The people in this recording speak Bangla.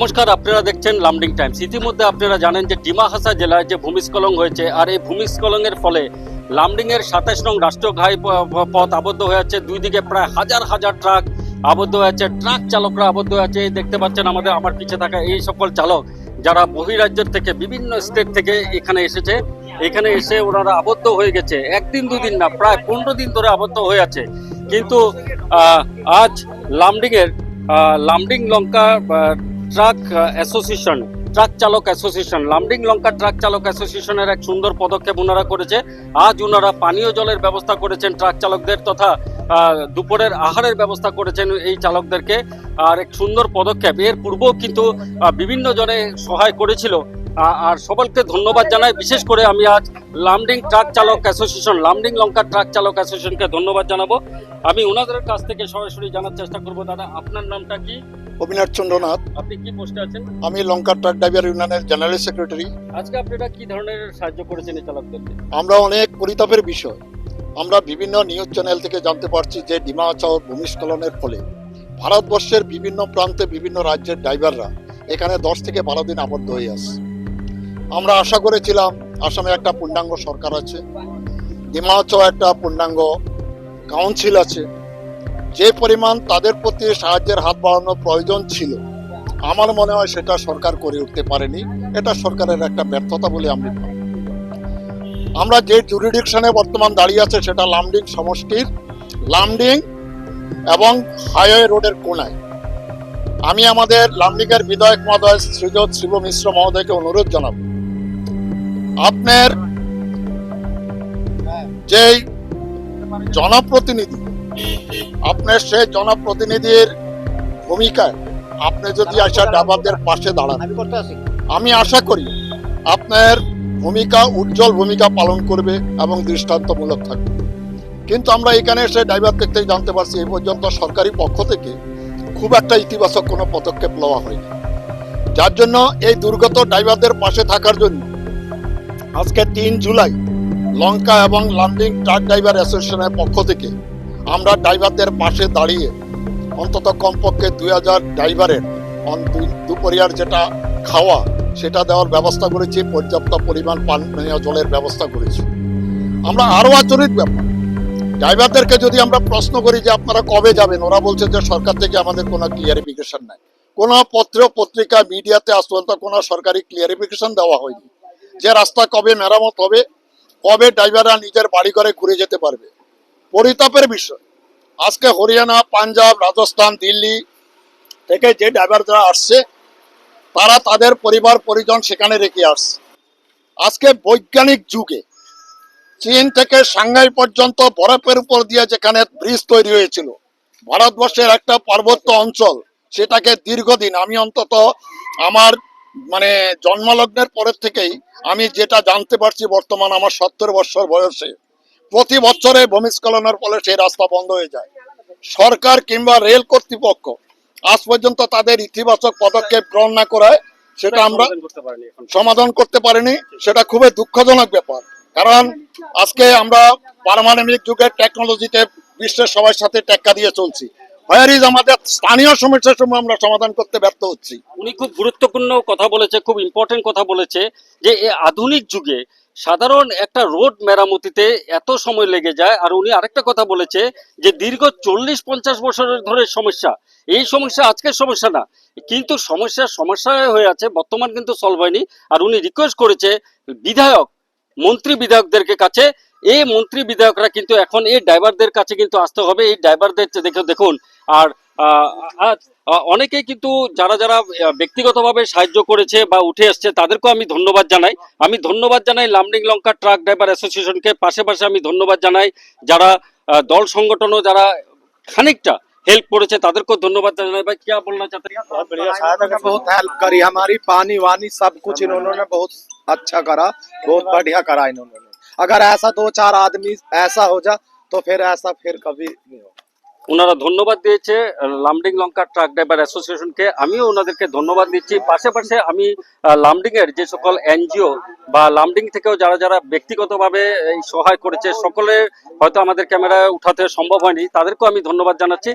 নমস্কার, আপনারা দেখছেন লামডিং টাইমস। ইতিমধ্যে আপনারা জানেন যে ডিমা হাসা জেলায় যে ভূমিস্খলন হয়েছে, আর এই ভূমিস্খলনের ফলে লামডিং এর 27 নং রাষ্ট্রীয় ঘাই পথ আবদ্ধ হয়ে আছে। দুই দিকে প্রায় হাজার হাজার ট্রাক আবদ্ধ হয়ে আছে, ট্রাক চালকরা আবদ্ধ হয়ে আছে। দেখতে পাচ্ছেন আমার পিছে থাকা এই সকল চালক যারা বহিরাজ্যের থেকে বিভিন্ন স্টেট থেকে এখানে এসেছে, এখানে এসে ওনারা আবদ্ধ হয়ে গেছে। একদিন দুদিন না, প্রায় 15 দিন ধরে আবদ্ধ হয়ে আছে। কিন্তু আজ লামডিং লঙ্কা ট্রাক অ্যাসোসিয়েশন, ট্রাক চালক অ্যাসোসিয়েশন, লামডিং লঙ্কা ট্রাক চালক অ্যাসোসিয়েশনের এক সুন্দর পদক্ষেপ ওনারা করেছে। আজ ওনারা পানীয় জলের ব্যবস্থা করেছেন ট্রাক চালকদের, তথা দুপুরের আহারের ব্যবস্থা করেছেন এই চালকদেরকে। আর এক সুন্দর পদক্ষেপ। এর পূর্বেও কিন্তু বিভিন্ন জনে সহায় করেছিল। আর সকলকে ধন্যবাদ জানাই। বিশেষ করে আমি আজ লামডিং ট্রাক চালক অ্যাসোসিয়েশন, লামডিং লঙ্কা ট্রাক চালক অ্যাসোসিয়েশনকে ধন্যবাদ জানাবো। আমি ওনাদের কাছ থেকে সরাসরি জানার চেষ্টা করবো। দাদা, আপনার নামটা কি? অবিনাশ চন্দ্রনাথ। আপনি কি পোস্টে আছেন? আমি লঙ্কা ট্রাক ড্রাইভার ইউনিয়নের জেনারেল সেক্রেটারি। আজকে আপনারা কি ধরনের সাহায্য করেছেন এই চালকদেরকে? আমরা অনেক পরিতাপের বিষয়, আমরা বিভিন্ন নিউজ চ্যানেল থেকে জানতে পারছি যে ডিমা হাসা ভূমিস্খলনের ফলে ভারতবর্ষের বিভিন্ন প্রান্তে বিভিন্ন রাজ্যের ড্রাইভাররা এখানে 10 থেকে 12 দিন আবদ্ধ হয়ে আছে। আমরা আশা করেছিলাম আসামে একটা পূর্ণাঙ্গ সরকার আছে, ডিমা হাসাও একটা পূর্ণাঙ্গ কাউন্সিল আছে, যে পরিমাণ তাদের প্রতি সাহায্যের হাত বাড়ানোর প্রয়োজন ছিল আমার মনে হয় সেটা সরকার করে উঠতে পারেনি। এটা সরকারের একটা ব্যর্থতা বলে আমি ভাবি। আমরা যে জুরিডিকশনে বর্তমান দাঁড়িয়ে আছে সেটা লামডিং সমষ্টির লামডিং এবং হাইওয়ে রোডের কোনায়। আমি আমাদের লামডিং এর বিধায়ক মহোদয় শ্রীযুত শিব মিশ্র মহোদয়কে অনুরোধ জানাব, আপনার যে জনপ্রতিনিধি, আপনার সেই জনপ্রতিনিধির ভূমিকায় আপনি যদি আসা ড্রাইভারদের পাশে দাঁড়ান, আমি আশা করি আপনার ভূমিকা উজ্জ্বল ভূমিকা পালন করবে এবং দৃষ্টান্তমূলক থাকবে। কিন্তু আমরা এখানে এসে ড্রাইভার দেখতে জানতে পারছি এই পর্যন্ত সরকারি পক্ষ থেকে খুব একটা ইতিবাচক কোনো পদক্ষেপ নেওয়া হয়নি, যার জন্য এই দুর্গত ড্রাইভারদের পাশে থাকার জন্য আজকে 3 জুলাই লঙ্কা এবং লামডিং ট্রাক ড্রাইভার অ্যাসোসিয়েশনের পক্ষ থেকে আমরা ড্রাইভারদের পাশে দাঁড়িয়ে অন্তত কমপক্ষে 2000 ড্রাইভারের দুপুরিয়ার যেটা খাওয়া সেটা দেওয়ার ব্যবস্থা করেছি, পর্যাপ্ত পরিমাণ পানীয় জলের ব্যবস্থা করেছি। আমরা আরো আচরিত ব্যাপার, ড্রাইভারদেরকে যদি আমরা প্রশ্ন করি যে আপনারা কবে যাবেন, ওরা বলছে যে সরকার থেকে আমাদের কোনো ক্লিয়ারিফিকেশন নাই। কোনো পত্রিকা মিডিয়াতে আজ পর্যন্ত কোনো সরকারি ক্লিয়ারিফিকেশন দেওয়া হয়নি যে রাস্তা কবে মেরামত হবে, কবে ড্রাইভাররা নিজের বাড়ি ঘরে ঘুরে যেতে পারবে। পরিতাপের বিষয়, আজকে হরিয়ানা, পাঞ্জাব, রাজস্থান, দিল্লি থেকে যে ড্রাইভাররা আসছে তারা তাদের পরিবার পরিজন সেখানে রেখে আসছে। আজকে বৈজ্ঞানিক যুগে চীন থেকে সাংহাই পর্যন্ত বরফের উপর দিয়ে যেখানে ব্রিজ তৈরি হয়েছিল, ভারতবর্ষের একটা পার্বত্য অঞ্চল, সেটাকে দীর্ঘদিন আমি অন্তত আমার জন্মলগ্নের পরের থেকেই আমি যেটা জানতে পারছি, বর্তমান আমার 70 বছর বয়সে প্রতি বছরে ভূমিস্খলনের ফলে সেই রাস্তা বন্ধ হয়ে যায়। সরকার কিংবা রেল কর্তৃপক্ষ আজ পর্যন্ত তাদের ইতিবাচক পদক্ষেপ গ্রহণ না করায় সেটা আমরা সমাধান করতে পারিনি। সেটা খুবই দুঃখজনক ব্যাপার, কারণ আজকে আমরা পারমাণবিক যুগের টেকনোলজিতে বিশ্বের সবার সাথে টেক্কা দিয়ে চলছি, আমাদের স্থানীয় সমস্যার সময় আমরা সমাধান করতে ব্যর্থ হচ্ছি। উনি খুব গুরুত্বপূর্ণ কথা বলেছে, খুব ইম্পর্টেন্ট কথা বলেছে যে এই আধুনিক যুগে সাধারণ একটা রোড মেরামতিতে এত সময় লেগে যায়। আর উনি আরেকটা কথা বলেছে যে দীর্ঘ 40-50 বছরের ধরে সমস্যা, এই সমস্যা আজকের সমস্যা না, কিন্তু সমস্যা হয়ে আছে, বর্তমান কিন্তু সলভ হয়নি। আর উনি রিকোয়েস্ট করেছে মন্ত্রী বিধায়কদেরকে কাছে, এই মন্ত্রী বিধায়করা কিন্তু এখন এই ড্রাইভারদের কাছে কিন্তু আসতে হবে। এই ড্রাইভারদের দেখুন। আর অনেকেই কিন্তু যারা ব্যক্তিগতভাবে সাহায্য করেছে বা উঠে আসছে তাদেরকেও আমি ধন্যবাদ জানাই লামডিং লঙ্কা ট্রাক ড্রাইভার অ্যাসোসিয়েশনকে। পাশাপাশি আমি ধন্যবাদ জানাই যারা দল সংগঠনও যারা খানিকটা हेल्प করেছে তাদেরকেও ধন্যবাদ জানাই। ভাই, क्या बोलना चाहते हैं? बहुत बढ़िया सहायता ने बहुत हेल्प करी हमारी, पानी वानी सब कुछ इन्होंने बहुत अच्छा करा, बहुत बढ़िया करा इन्होंने। अगर ऐसा 2-4 आदमी ऐसा हो जा तो फिर ऐसा फिर कभी नहीं हो। ওনারা ধন্যবাদ দিয়েছে লামডিং লঙ্কা ট্রাক ড্রাইভার অ্যাসোসিয়েশনকে, আমিও ওনাদেরকে ধন্যবাদ দিচ্ছি। পাশাপাশি আমি লামডিং এর যে সকল এনজিও বা লামডিং থেকেও যারা ব্যক্তিগতভাবে এই সহায় করেছে, সকলে হয়তো আমাদের ক্যামেরায় উঠাতে সম্ভব হয়নি, তাদেরকেও আমি ধন্যবাদ জানাচ্ছি।